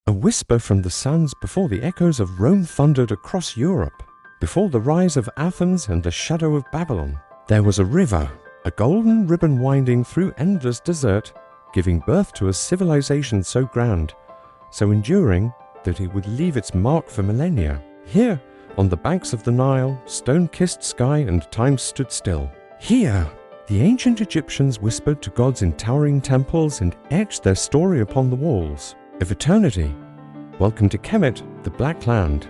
a whisper from the sands before the echoes of Rome thundered across Europe. Before the rise of Athens and the shadow of Babylon, there was a river, a golden ribbon winding through endless desert, giving birth to a civilization so grand, so enduring, that it would leave its mark for millennia. Here, on the banks of the Nile, stone-kissed sky and time stood still. Here, the ancient Egyptians whispered to gods in towering temples and etched their story upon the walls of eternity. Welcome to Kemet, the Black Land.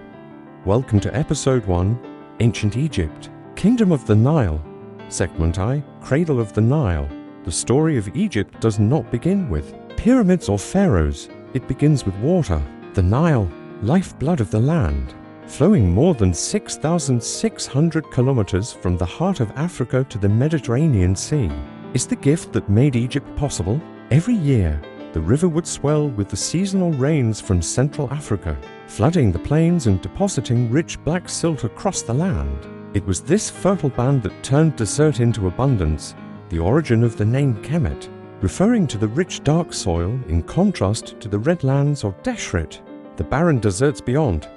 Welcome to Episode 1, Ancient Egypt, Kingdom of the Nile. Segment I, Cradle of the Nile. The story of Egypt does not begin with pyramids or pharaohs. It begins with water. The Nile, lifeblood of the land, flowing more than 6,600 kilometers from the heart of Africa to the Mediterranean Sea, is the gift that made Egypt possible. Every year, the river would swell with the seasonal rains from Central Africa, flooding the plains and depositing rich black silt across the land. It was this fertile band that turned desert into abundance, the origin of the name Kemet, referring to the rich dark soil in contrast to the red lands or Deshret, the barren deserts beyond.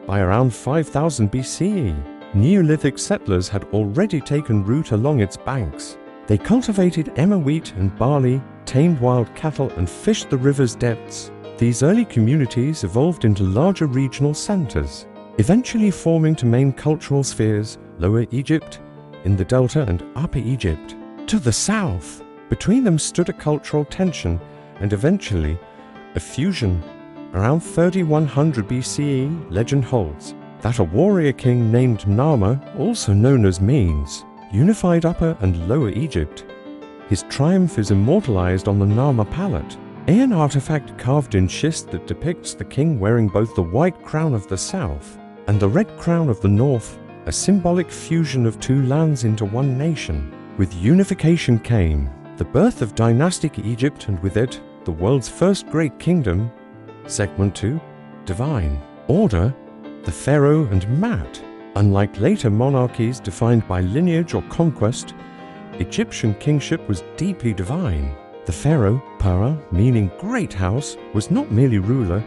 By around 5000 BCE, Neolithic settlers had already taken root along its banks. They cultivated emmer wheat and barley, tamed wild cattle, and fished the river's depths. These early communities evolved into larger regional centers, eventually forming two main cultural spheres, Lower Egypt in the Delta and Upper Egypt to the south. Between them stood a cultural tension and eventually a fusion. Around 3100 BCE, legend holds that a warrior king named Narmer, also known as Menes, unified Upper and Lower Egypt. His triumph is immortalized on the Narmer palette, an artifact carved in schist that depicts the king wearing both the white crown of the south and the red crown of the north, a symbolic fusion of two lands into one nation. With unification came the birth of dynastic Egypt, and with it, the world's first great kingdom. Segment 2, Divine Order, the Pharaoh and Mat. Unlike later monarchies defined by lineage or conquest, Egyptian kingship was deeply divine. The Pharaoh, Para, meaning great house, was not merely ruler,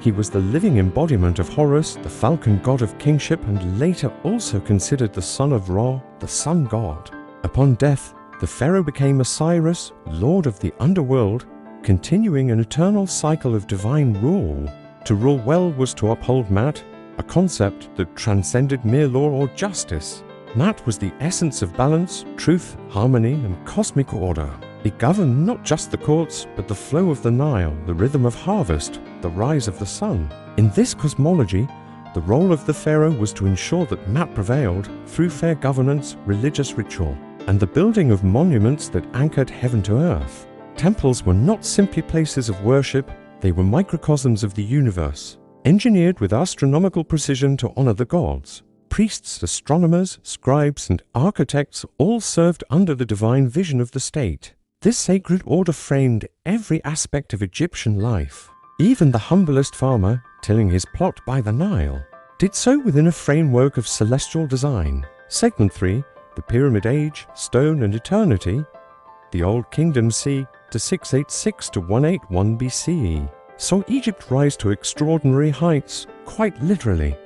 he was the living embodiment of Horus, the falcon god of kingship, and later also considered the son of Ra, the sun god. Upon death, the Pharaoh became Osiris, lord of the underworld, continuing an eternal cycle of divine rule. To rule well was to uphold Mat, a concept that transcended mere law or justice. Mat was the essence of balance, truth, harmony, and cosmic order. It governed not just the courts, but the flow of the Nile, the rhythm of harvest, the rise of the sun. In this cosmology, the role of the pharaoh was to ensure that Mat prevailed through fair governance, religious ritual, and the building of monuments that anchored heaven to earth. Temples were not simply places of worship, they were microcosms of the universe, engineered with astronomical precision to honor the gods. Priests, astronomers, scribes, and architects all served under the divine vision of the state. This sacred order framed every aspect of Egyptian life. Even the humblest farmer, tilling his plot by the Nile, did so within a framework of celestial design. Segment 3, the Pyramid Age, Stone and Eternity. The Old Kingdom c. to 686 to 181 BCE saw Egypt rise to extraordinary heights, quite literally.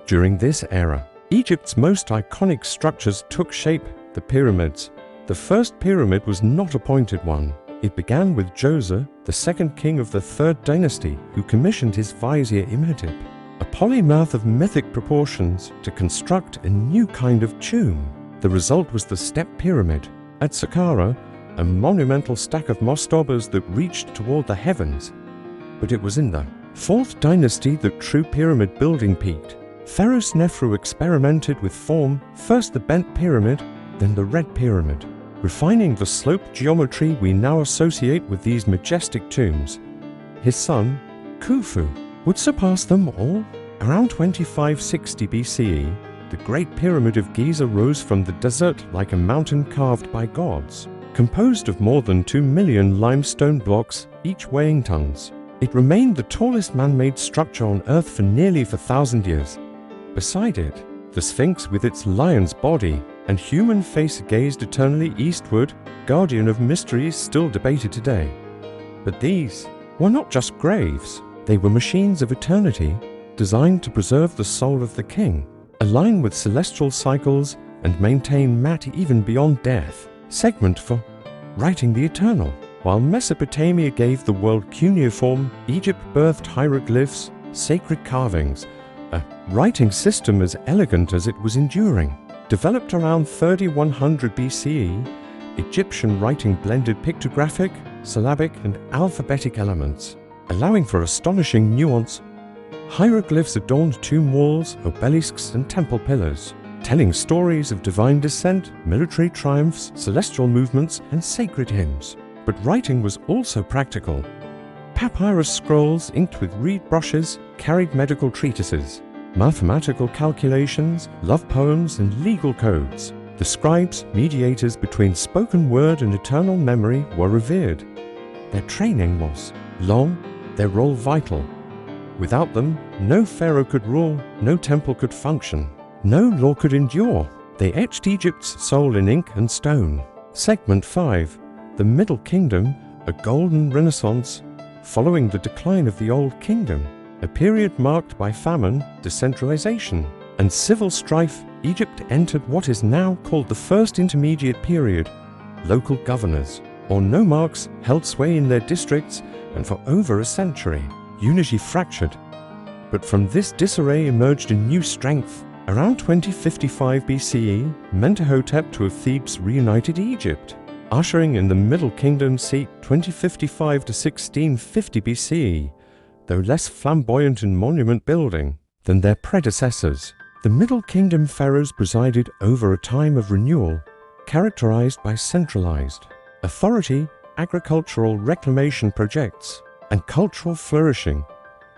During this era, Egypt's most iconic structures took shape, the pyramids. The first pyramid was not a pointed one. It began with Djoser, the second king of the Third Dynasty, who commissioned his vizier Imhotep, a polymath of mythic proportions, to construct a new kind of tomb. The result was the Step Pyramid. At Saqqara, a monumental stack of mastobas that reached toward the heavens. But it was in the Fourth Dynasty that true pyramid building peaked. Pharaoh Snefru experimented with form, first the bent pyramid, then the red pyramid, refining the sloped geometry we now associate with these majestic tombs. His son, Khufu, would surpass them all. Around 2560 BCE, the Great Pyramid of Giza rose from the desert like a mountain carved by gods, composed of more than 2 million limestone blocks, each weighing tons. It remained the tallest man-made structure on Earth for nearly 1,000 years. Beside it, the Sphinx with its lion's body and human face gazed eternally eastward, guardian of mysteries still debated today. But these were not just graves. They were machines of eternity, designed to preserve the soul of the king, align with celestial cycles, and maintain matter even beyond death. Segment for Writing the Eternal. While Mesopotamia gave the world cuneiform, Egypt birthed hieroglyphs, sacred carvings, a writing system as elegant as it was enduring. Developed around 3100 BCE, Egyptian writing blended pictographic, syllabic, and alphabetic elements, allowing for astonishing nuance. Hieroglyphs adorned tomb walls, obelisks, and temple pillars, telling stories of divine descent, military triumphs, celestial movements, and sacred hymns. But writing was also practical. Papyrus scrolls inked with reed brushes carried medical treatises, mathematical calculations, love poems, and legal codes. The scribes, mediators between spoken word and eternal memory, were revered. Their training was long, their role vital. Without them, no pharaoh could rule, no temple could function, no law could endure. They etched Egypt's soul in ink and stone. Segment 5. The Middle Kingdom, a golden renaissance following the decline of the Old Kingdom, a period marked by famine, decentralization, and civil strife. Egypt entered what is now called the First Intermediate Period. Local governors, or nomarchs, held sway in their districts, and for over a century, unity fractured. But from this disarray emerged a new strength. Around 2055 BCE, Mentuhotep II of Thebes reunited Egypt, ushering in the Middle Kingdom c. 2055 to 1650 BCE, though less flamboyant in monument building than their predecessors. The Middle Kingdom pharaohs presided over a time of renewal, characterized by centralized authority, agricultural reclamation projects, and cultural flourishing.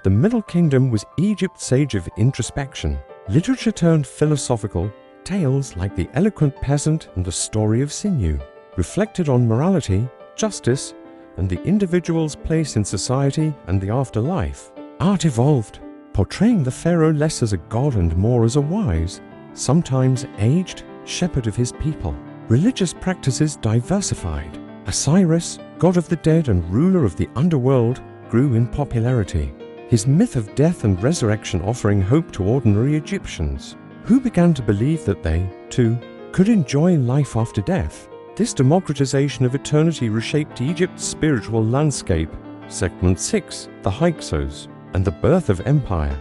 The Middle Kingdom was Egypt's age of introspection. Literature turned philosophical, tales like The Eloquent Peasant and The Story of Sinew reflected on morality, justice, and the individual's place in society and the afterlife. Art evolved, portraying the pharaoh less as a god and more as a wise, sometimes aged, shepherd of his people. Religious practices diversified. Osiris, god of the dead and ruler of the underworld, grew in popularity, his myth of death and resurrection offering hope to ordinary Egyptians, who began to believe that they, too, could enjoy life after death. This democratization of eternity reshaped Egypt's spiritual landscape. Segment 6. The Hyksos and the birth of empire.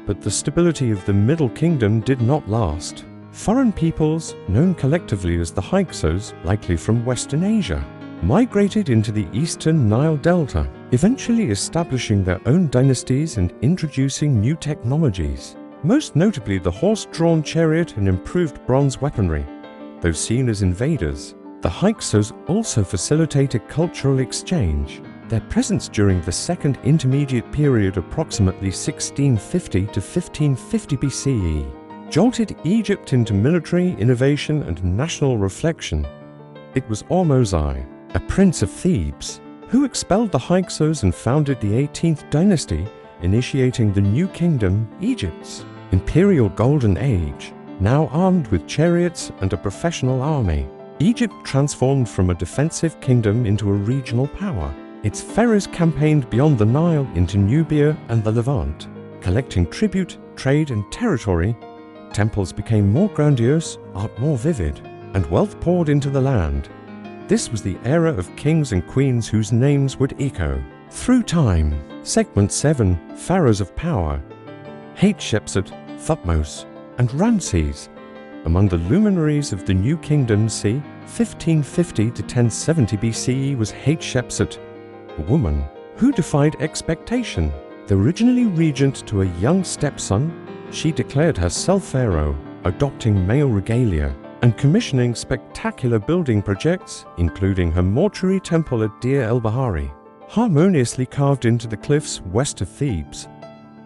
But the stability of the Middle Kingdom did not last. Foreign peoples, known collectively as the Hyksos, likely from Western Asia, migrated into the eastern Nile Delta, eventually establishing their own dynasties and introducing new technologies, most notably the horse-drawn chariot and improved bronze weaponry. Though seen as invaders, the Hyksos also facilitated cultural exchange. Their presence during the Second Intermediate Period, approximately 1650 to 1550 BCE, jolted Egypt into military innovation and national reflection. It was Ormozai, a prince of Thebes, who expelled the Hyksos and founded the 18th dynasty, initiating the new kingdom, Egypt's imperial golden age. Now armed with chariots and a professional army, Egypt transformed from a defensive kingdom into a regional power. Its pharaohs campaigned beyond the Nile into Nubia and the Levant, collecting tribute, trade, and territory. Temples became more grandiose, art more vivid, and wealth poured into the land. This was the era of kings and queens whose names would echo through time. Segment 7. Pharaohs of Power. Hatshepsut, Thutmose, and Ramses. Among the luminaries of the New Kingdom c. 1550 to 1070 BCE was Hatshepsut, a woman who defied expectation. Though originally regent to a young stepson, she declared herself pharaoh, adopting male regalia and commissioning spectacular building projects, including her mortuary temple at Deir el-Bahari, harmoniously carved into the cliffs west of Thebes.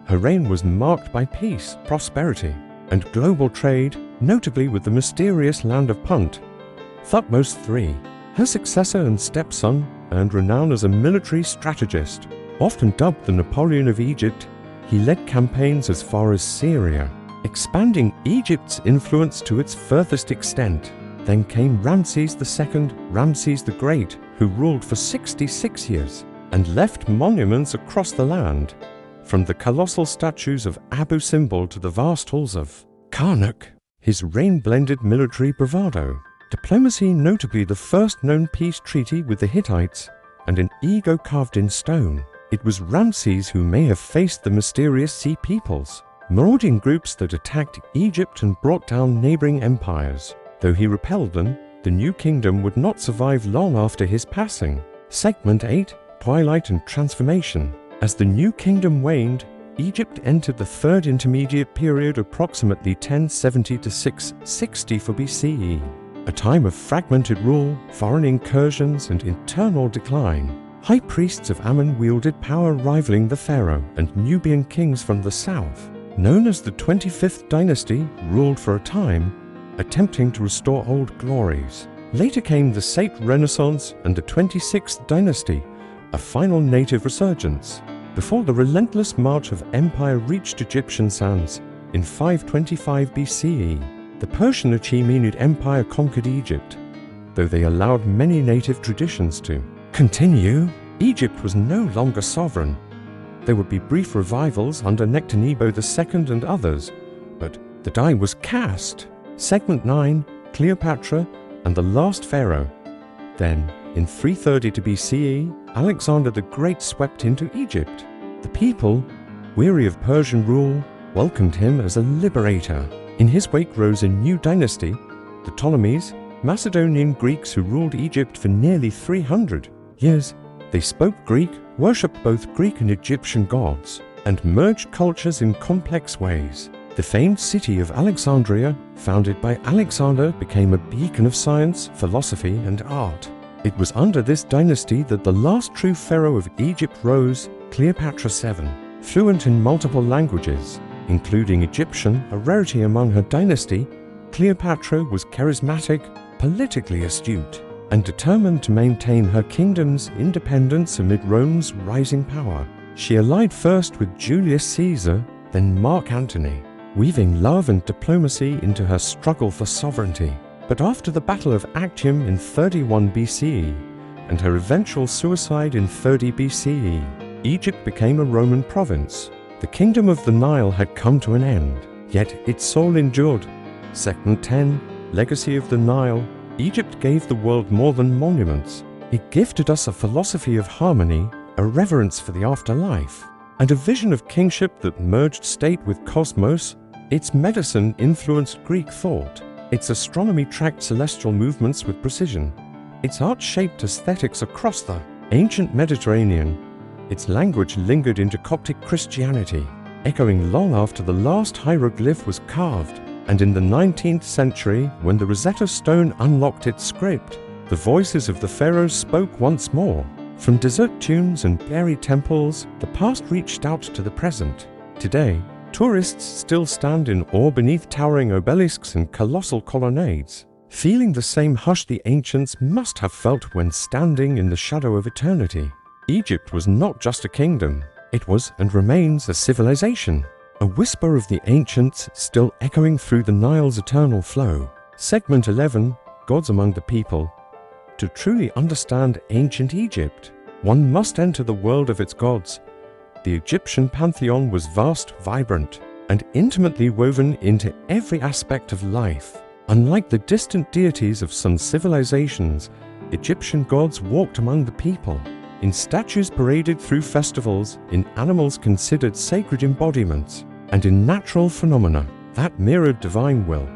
Her reign was marked by peace, prosperity, and global trade, notably with the mysterious land of Punt. Thutmose III, her successor and stepson, earned renown as a military strategist. Often dubbed the Napoleon of Egypt, he led campaigns as far as Syria, expanding Egypt's influence to its furthest extent. Then came Ramses II, Ramses the Great, who ruled for 66 years. and left monuments across the land, from the colossal statues of Abu Simbel to the vast halls of Karnak. His reign blended military bravado, diplomacy, notably the first known peace treaty with the Hittites, and an ego carved in stone. It was Ramses who may have faced the mysterious Sea Peoples, marauding groups that attacked Egypt and brought down neighboring empires. Though he repelled them, the new kingdom would not survive long after his passing. Segment 8, Twilight and Transformation. As the new kingdom waned, Egypt entered the third intermediate period, approximately 1070 to 660 for BCE, a time of fragmented rule, foreign incursions, and internal decline. High priests of Ammon wielded power rivaling the pharaoh, and Nubian kings from the south, known as the 25th dynasty, ruled for a time, attempting to restore old glories. Later came the Sate Renaissance and the 26th dynasty, a final native resurgence, before the relentless march of empire reached Egyptian sands in 525 BCE. The Persian Achaemenid Empire conquered Egypt, though they allowed many native traditions to continue. Egypt was no longer sovereign. There would be brief revivals under Nectanebo II and others, but the die was cast. Segment 9, Cleopatra and the Last Pharaoh. Then, in 330 to BCE, Alexander the Great swept into Egypt. The people, weary of Persian rule, welcomed him as a liberator. In his wake rose a new dynasty, the Ptolemies, Macedonian Greeks who ruled Egypt for nearly 300 years. They spoke Greek, worshipped both Greek and Egyptian gods, and merged cultures in complex ways. The famed city of Alexandria, founded by Alexander, became a beacon of science, philosophy, and art. It was under this dynasty that the last true pharaoh of Egypt rose, Cleopatra VII. Fluent in multiple languages, including Egyptian, a rarity among her dynasty, Cleopatra was charismatic, politically astute, and determined to maintain her kingdom's independence amid Rome's rising power. She allied first with Julius Caesar, then Mark Antony, weaving love and diplomacy into her struggle for sovereignty. But after the Battle of Actium in 31 BCE and her eventual suicide in 30 BCE, Egypt became a Roman province. The kingdom of the Nile had come to an end, yet its soul endured. Segment 10, Legacy of the Nile. Egypt gave the world more than monuments. It gifted us a philosophy of harmony, a reverence for the afterlife, and a vision of kingship that merged state with cosmos. Its medicine influenced Greek thought. Its astronomy tracked celestial movements with precision. Its art shaped aesthetics across the ancient Mediterranean. Its language lingered into Coptic Christianity, echoing long after the last hieroglyph was carved. And in the 19th century, when the Rosetta Stone unlocked its script, the voices of the pharaohs spoke once more. From desert tombs and blurry temples, the past reached out to the present. Today, tourists still stand in awe beneath towering obelisks and colossal colonnades, feeling the same hush the ancients must have felt when standing in the shadow of eternity. Egypt was not just a kingdom, it was and remains a civilization, a whisper of the ancients still echoing through the Nile's eternal flow. Segment 11, Gods Among the People. To truly understand ancient Egypt, one must enter the world of its gods. The Egyptian pantheon was vast, vibrant, and intimately woven into every aspect of life. Unlike the distant deities of some civilizations, Egyptian gods walked among the people, in statues paraded through festivals, in animals considered sacred embodiments, and in natural phenomena that mirrored divine will.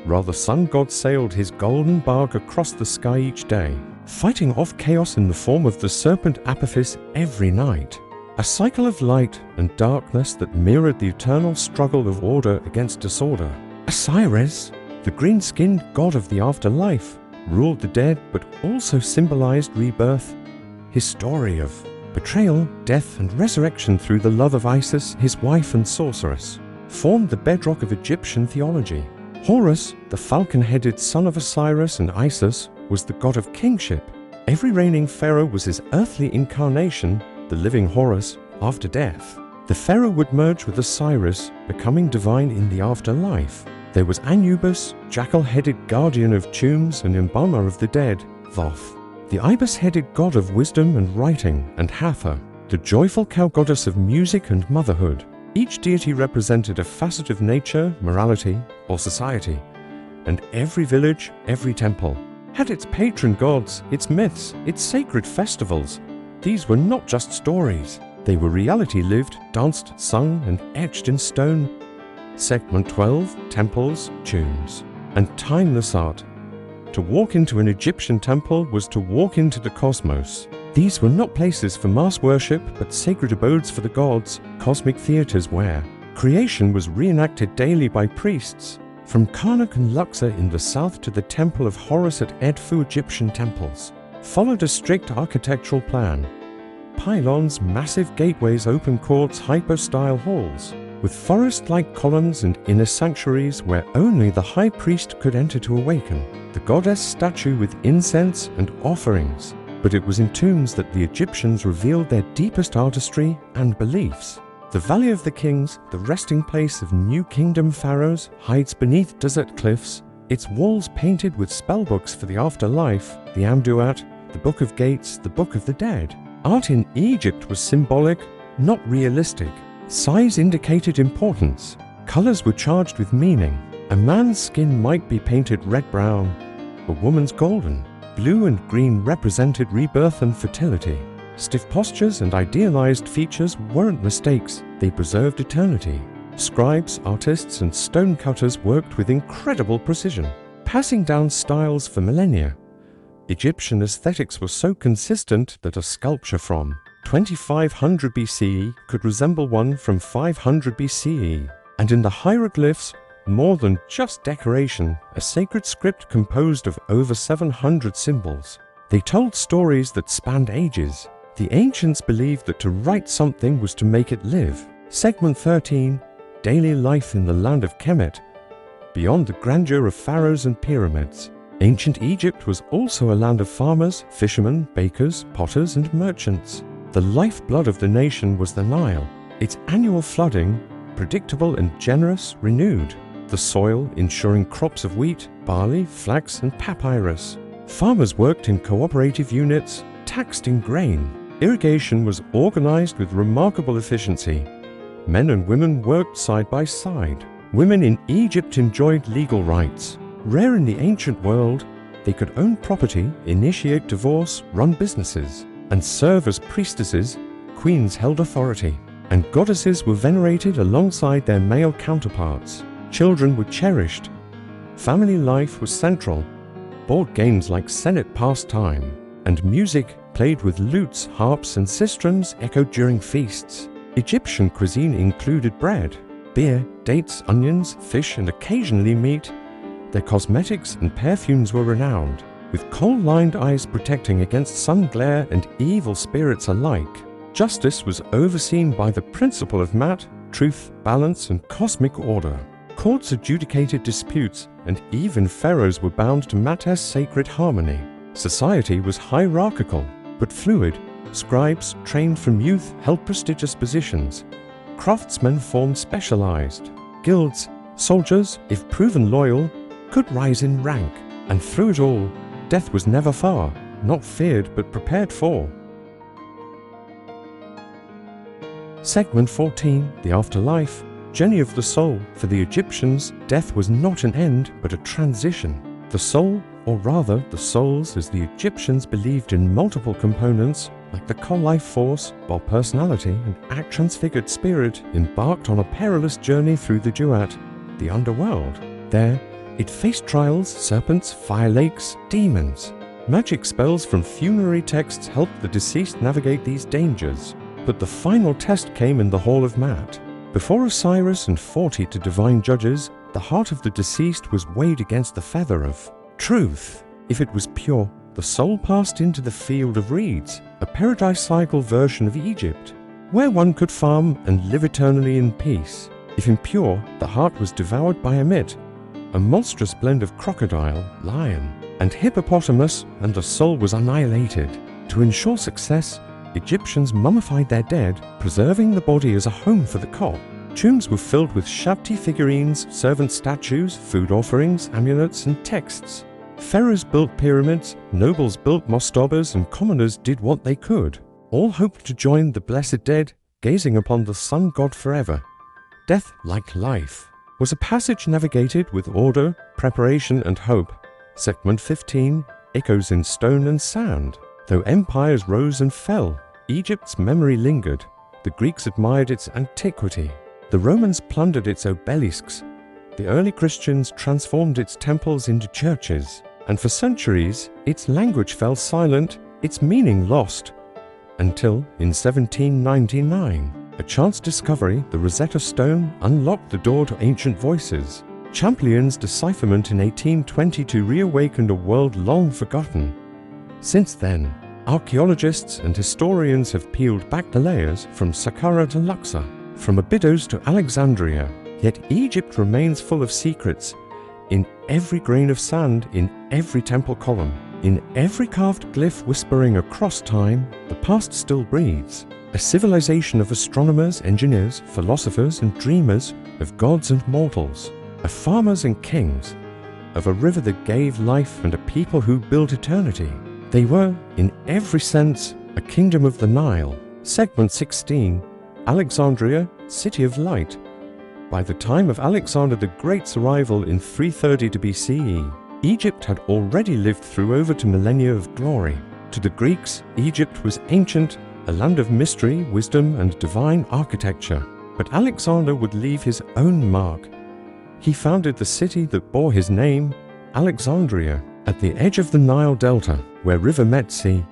Rather, sun god sailed his golden bark across the sky each day, fighting off chaos in the form of the serpent Apophis every night, a cycle of light and darkness that mirrored the eternal struggle of order against disorder. Osiris, the green-skinned god of the afterlife, ruled the dead but also symbolized rebirth. His story of betrayal, death, and resurrection through the love of Isis, his wife and sorceress, formed the bedrock of Egyptian theology. Horus, the falcon-headed son of Osiris and Isis, was the god of kingship. Every reigning pharaoh was his earthly incarnation, the living Horus, after death. The pharaoh would merge with Osiris, becoming divine in the afterlife. There was Anubis, jackal-headed guardian of tombs and embalmer of the dead, Thoth, the ibis-headed god of wisdom and writing, and Hathor, the joyful cow goddess of music and motherhood. Each deity represented a facet of nature, morality, or society, and every village, every temple, had its patron gods, its myths, its sacred festivals. These were not just stories. They were reality lived, danced, sung, and etched in stone. Segment 12, Temples, Tombs, and Timeless Art. To walk into an Egyptian temple was to walk into the cosmos. These were not places for mass worship, but sacred abodes for the gods, cosmic theaters where creation was reenacted daily by priests. From Karnak and Luxor in the south to the Temple of Horus at Edfu, Egyptian temples followed a strict architectural plan. Pylons, massive gateways, open courts, hypo-style halls, with forest-like columns and inner sanctuaries where only the high priest could enter to awaken the goddess statue with incense and offerings. But it was in tombs that the Egyptians revealed their deepest artistry and beliefs. The Valley of the Kings, the resting place of New Kingdom pharaohs, hides beneath desert cliffs, its walls painted with spellbooks for the afterlife, the Amduat, the Book of Gates, the Book of the Dead. Art in Egypt was symbolic, not realistic. Size indicated importance. Colors were charged with meaning. A man's skin might be painted red-brown, a woman's golden. Blue and green represented rebirth and fertility. Stiff postures and idealized features weren't mistakes, they preserved eternity. Scribes, artists, and stonecutters worked with incredible precision, passing down styles for millennia. Egyptian aesthetics were so consistent that a sculpture from 2500 BCE could resemble one from 500 BCE. And in the hieroglyphs, more than just decoration, a sacred script composed of over 700 symbols. They told stories that spanned ages. The ancients believed that to write something was to make it live. Segment 13, Daily Life in the Land of Kemet. Beyond the grandeur of pharaohs and pyramids, ancient Egypt was also a land of farmers, fishermen, bakers, potters, and merchants. The lifeblood of the nation was the Nile, its annual flooding, predictable and generous, renewed. The soil ensuring crops of wheat, barley, flax, and papyrus. Farmers worked in cooperative units, taxed in grain. Irrigation was organized with remarkable efficiency. Men and women worked side by side. Women in Egypt enjoyed legal rights. Rare in the ancient world, they could own property, initiate divorce, run businesses, and serve as priestesses. Queens held authority, and goddesses were venerated alongside their male counterparts. Children were cherished. Family life was central. Board games like Senate passed time, and music, played with lutes, harps, and sistrums, echoed during feasts. Egyptian cuisine included bread, beer, dates, onions, fish, and occasionally meat. Their cosmetics and perfumes were renowned, with coal-lined eyes protecting against sun glare and evil spirits alike. Justice was overseen by the principle of Mat, truth, balance, and cosmic order. Courts adjudicated disputes, and even pharaohs were bound to Mat's sacred harmony. Society was hierarchical, but fluid. Scribes, trained from youth, held prestigious positions. Craftsmen formed specialized guilds. Soldiers, if proven loyal, could rise in rank. And through it all, death was never far, not feared but prepared for. Segment 14, The Afterlife. Journey of the soul. For the Egyptians, death was not an end, but a transition. The soul, or rather the souls as the Egyptians believed in multiple components, like the co-life force, while personality and act-transfigured spirit embarked on a perilous journey through the Duat, the underworld. There, it faced trials, serpents, fire lakes, demons. Magic spells from funerary texts helped the deceased navigate these dangers. But the final test came in the Hall of Mat. Before Osiris and 40 divine judges, the heart of the deceased was weighed against the feather of truth. If it was pure, the soul passed into the field of reeds, a paradise-cycle version of Egypt, where one could farm and live eternally in peace. If impure, the heart was devoured by a mit, a monstrous blend of crocodile, lion, and hippopotamus, and the soul was annihilated. To ensure success, Egyptians mummified their dead, preserving the body as a home for the ka. Tombs were filled with Shabti figurines, servant statues, food offerings, amulets, and texts. Pharaohs built pyramids, nobles built mastobas, and commoners did what they could. All hoped to join the blessed dead, gazing upon the sun god forever. Death, like life, was a passage navigated with order, preparation, and hope. Segment 15 echoes in stone and sand. Though empires rose and fell, Egypt's memory lingered. The Greeks admired its antiquity. The Romans plundered its obelisks. The early Christians transformed its temples into churches. And for centuries, its language fell silent, its meaning lost. Until, in 1799, a chance discovery, the Rosetta Stone, unlocked the door to ancient voices. Champlain's decipherment in 1822 reawakened a world long forgotten. Since then, archaeologists and historians have peeled back the layers from Saqqara to Luxor, from Abydos to Alexandria. Yet Egypt remains full of secrets. In every grain of sand, in every temple column, in every carved glyph whispering across time, the past still breathes. A civilization of astronomers, engineers, philosophers and dreamers, of gods and mortals, of farmers and kings, of a river that gave life and a people who built eternity. They were, in every sense, a kingdom of the Nile. Segment 16, Alexandria, City of Light. By the time of Alexander the Great's arrival in 330 BCE, Egypt had already lived through over 2 millennia of glory. To the Greeks, Egypt was ancient, a land of mystery, wisdom, and divine architecture. But Alexander would leave his own mark. He founded the city that bore his name, Alexandria, at the edge of the Nile Delta, where river met sea.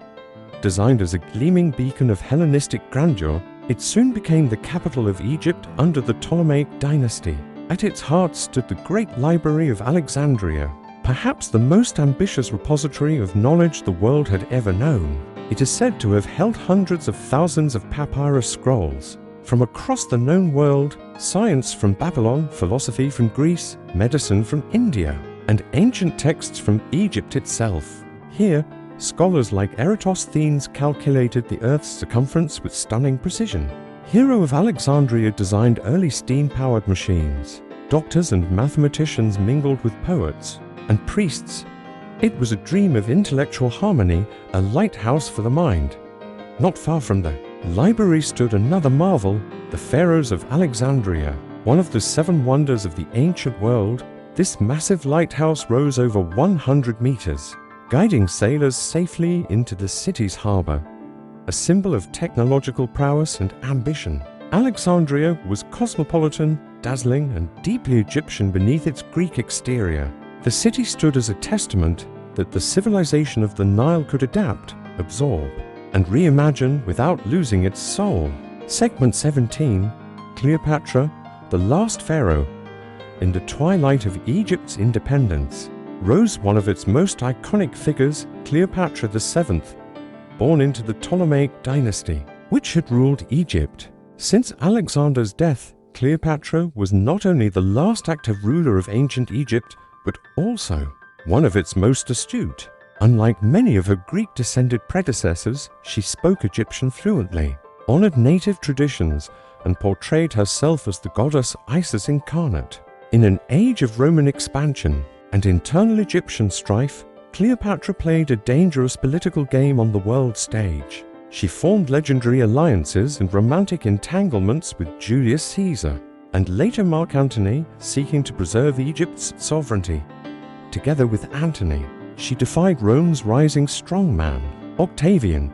Designed as a gleaming beacon of Hellenistic grandeur, it soon became the capital of Egypt under the Ptolemaic dynasty. At its heart stood the great library of Alexandria, perhaps the most ambitious repository of knowledge the world had ever known. It is said to have held hundreds of thousands of papyrus scrolls. From across the known world, science from Babylon, philosophy from Greece, medicine from India, and ancient texts from Egypt itself. Here, scholars like Eratosthenes calculated the Earth's circumference with stunning precision. Hero of Alexandria designed early steam-powered machines. Doctors and mathematicians mingled with poets and priests. It was a dream of intellectual harmony, a lighthouse for the mind. Not far from the library stood another marvel, the Pharaohs of Alexandria. One of the 7 wonders of the ancient world, this massive lighthouse rose over 100 meters, guiding sailors safely into the city's harbor, a symbol of technological prowess and ambition. Alexandria was cosmopolitan, dazzling, and deeply Egyptian beneath its Greek exterior. The city stood as a testament that the civilization of the Nile could adapt, absorb, and reimagine without losing its soul. Segment 17, Cleopatra, the last pharaoh. In the twilight of Egypt's independence, rose one of its most iconic figures, Cleopatra VII, born into the Ptolemaic dynasty, which had ruled Egypt. Since Alexander's death, Cleopatra was not only the last active ruler of ancient Egypt, but also one of its most astute. Unlike many of her Greek-descended predecessors, she spoke Egyptian fluently, honored native traditions, and portrayed herself as the goddess Isis incarnate. In an age of Roman expansion and internal Egyptian strife, Cleopatra played a dangerous political game on the world stage. She formed legendary alliances and romantic entanglements with Julius Caesar, and later Mark Antony, seeking to preserve Egypt's sovereignty. Together with Antony, she defied Rome's rising strongman, Octavian.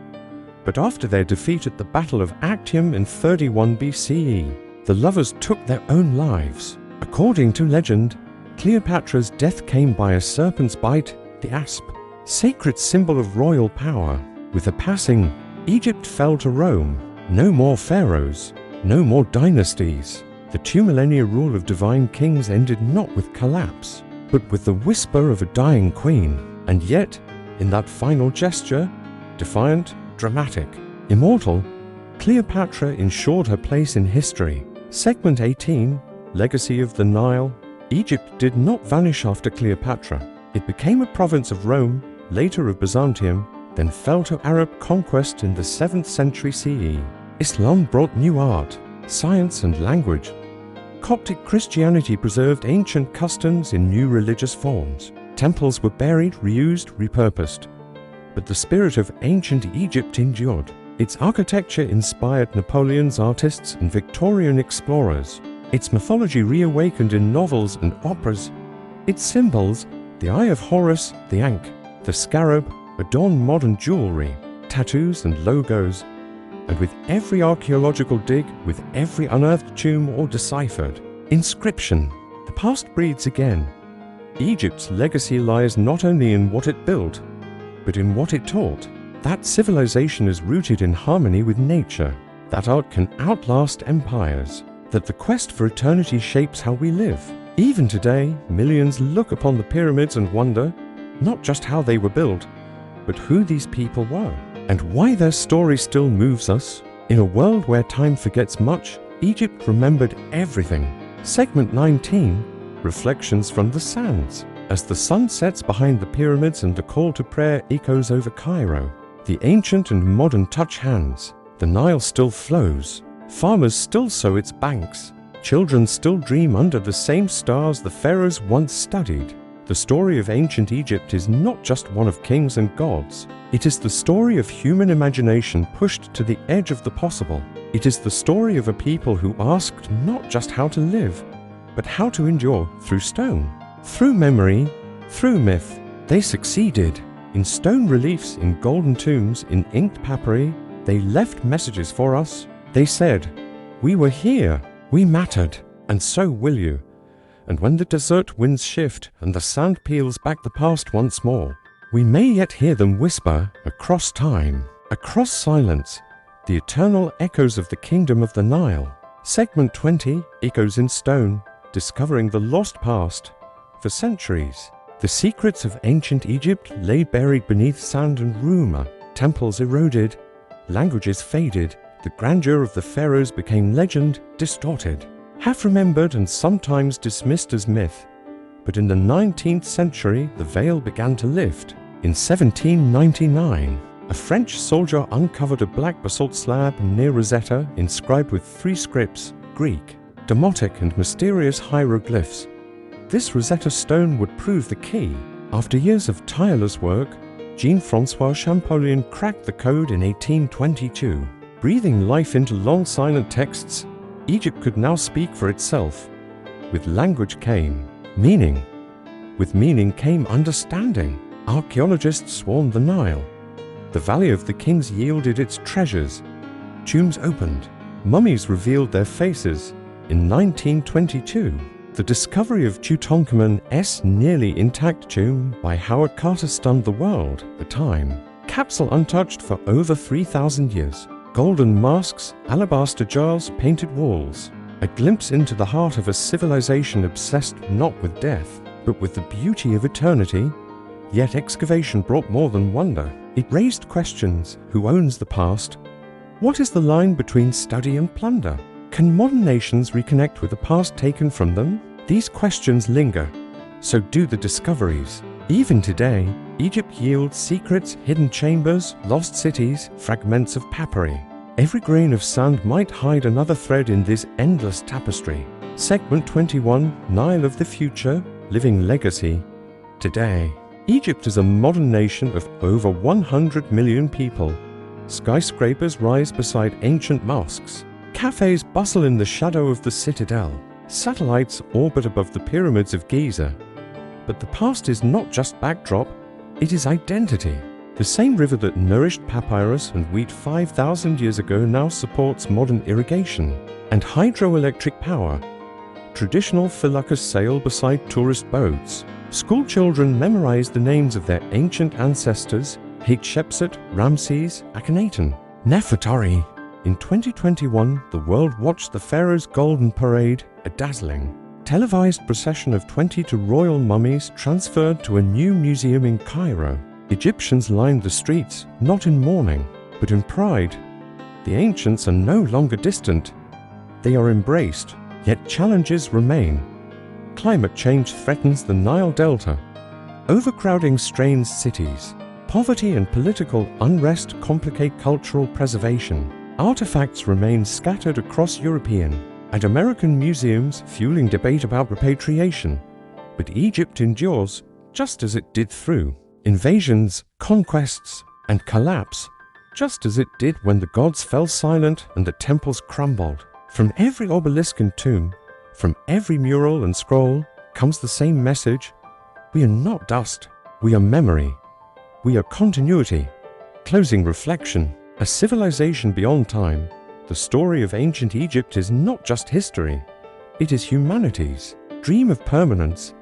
But after their defeat at the Battle of Actium in 31 BCE, the lovers took their own lives. According to legend, Cleopatra's death came by a serpent's bite, the asp, sacred symbol of royal power. With her passing, Egypt fell to Rome. No more pharaohs, no more dynasties. The 2 millennia rule of divine kings ended not with collapse, but with the whisper of a dying queen. And yet, in that final gesture, defiant, dramatic, immortal, Cleopatra ensured her place in history. Segment 18, Legacy of the Nile. Egypt did not vanish after Cleopatra. It became a province of Rome, later of Byzantium, then fell to Arab conquest in the 7th century CE. Islam brought new art, science, and language. Coptic Christianity preserved ancient customs in new religious forms. Temples were buried, reused, repurposed. But the spirit of ancient Egypt endured. Its architecture inspired Napoleon's artists and Victorian explorers. Its mythology reawakened in novels and operas. Its symbols, the Eye of Horus, the Ankh, the scarab, adorn modern jewelry, tattoos and logos. And with every archaeological dig, with every unearthed tomb or deciphered inscription, the past breathes again. Egypt's legacy lies not only in what it built, but in what it taught. That civilization is rooted in harmony with nature, that art can outlast empires, that the quest for eternity shapes how we live. Even today, millions look upon the pyramids and wonder, not just how they were built, but who these people were, and why their story still moves us. In a world where time forgets much, Egypt remembered everything. Segment 19, Reflections from the Sands. As the sun sets behind the pyramids and the call to prayer echoes over Cairo, the ancient and modern touch hands. The Nile still flows. Farmers still sow its banks. Children still dream under the same stars the pharaohs once studied. The story of ancient Egypt is not just one of kings and gods. It is the story of human imagination pushed to the edge of the possible. It is the story of a people who asked not just how to live, but how to endure through stone, through memory, through myth. They succeeded. In stone reliefs, in golden tombs, in inked papyri, they left messages for us. They said, "We were here, we mattered, and so will you." And when the desert winds shift and the sand peels back the past once more, we may yet hear them whisper across time, across silence, the eternal echoes of the kingdom of the Nile. Segment 20, Echoes in Stone, discovering the lost past. For centuries, the secrets of ancient Egypt lay buried beneath sand and rumor. Temples eroded, languages faded, the grandeur of the pharaohs became legend, distorted, half-remembered and sometimes dismissed as myth. But in the 19th century, the veil began to lift. In 1799, a French soldier uncovered a black basalt slab near Rosetta inscribed with 3 scripts, Greek, Demotic and mysterious hieroglyphs. This Rosetta Stone would prove the key. After years of tireless work, Jean-François Champollion cracked the code in 1822. Breathing life into long silent texts, Egypt could now speak for itself. With language came meaning. With meaning came understanding. Archaeologists swarmed the Nile. The Valley of the Kings yielded its treasures. Tombs opened. Mummies revealed their faces. In 1922, the discovery of Tutankhamun's nearly intact tomb by Howard Carter stunned the world. The time capsule untouched for over 3,000 years. Golden masks, alabaster jars, painted walls. A glimpse into the heart of a civilization obsessed not with death, but with the beauty of eternity. Yet excavation brought more than wonder. It raised questions. Who owns the past? What is the line between study and plunder? Can modern nations reconnect with the past taken from them? These questions linger. So do the discoveries. Even today, Egypt yields secrets, hidden chambers, lost cities, fragments of papyri. Every grain of sand might hide another thread in this endless tapestry. Segment 21, Nile of the Future, Living Legacy. Today, Egypt is a modern nation of over 100 million people. Skyscrapers rise beside ancient mosques. Cafes bustle in the shadow of the citadel. Satellites orbit above the pyramids of Giza. But the past is not just backdrop, it is identity. The same river that nourished papyrus and wheat 5,000 years ago now supports modern irrigation and hydroelectric power. Traditional feluccas sail beside tourist boats. School children memorize the names of their ancient ancestors: Hatshepsut, Ramses, Akhenaten, Nefertari. In 2021, the world watched the Pharaohs' Golden Parade, a dazzling, televised procession of 22 royal mummies transferred to a new museum in Cairo. Egyptians lined the streets, not in mourning, but in pride. The ancients are no longer distant. They are embraced, yet challenges remain. Climate change threatens the Nile Delta. Overcrowding strains cities. Poverty and political unrest complicate cultural preservation. Artifacts remain scattered across European and American museums, fueling debate about repatriation. But Egypt endures just as it did through invasions, conquests, and collapse, just as it did when the gods fell silent and the temples crumbled. From every obelisk and tomb, from every mural and scroll, comes the same message: we are not dust, we are memory, we are continuity. Closing reflection. A civilization beyond time, the story of ancient Egypt is not just history, it is humanity's dream of permanence.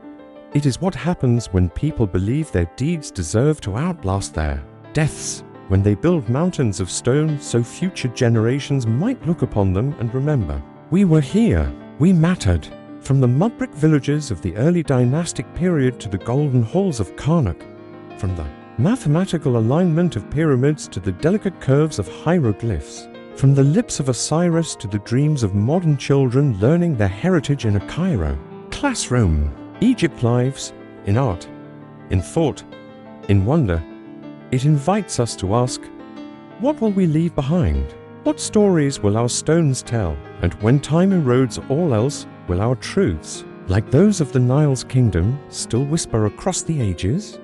It is what happens when people believe their deeds deserve to outlast their deaths, when they build mountains of stone so future generations might look upon them and remember. We were here, we mattered. From the mud brick villages of the early dynastic period to the golden halls of Karnak, from the mathematical alignment of pyramids to the delicate curves of hieroglyphs, from the lips of Osiris to the dreams of modern children learning their heritage in a Cairo classroom, Egypt lives in art, in thought, in wonder. It invites us to ask, what will we leave behind? What stories will our stones tell? And when time erodes all else, will our truths, like those of the Nile's kingdom, still whisper across the ages?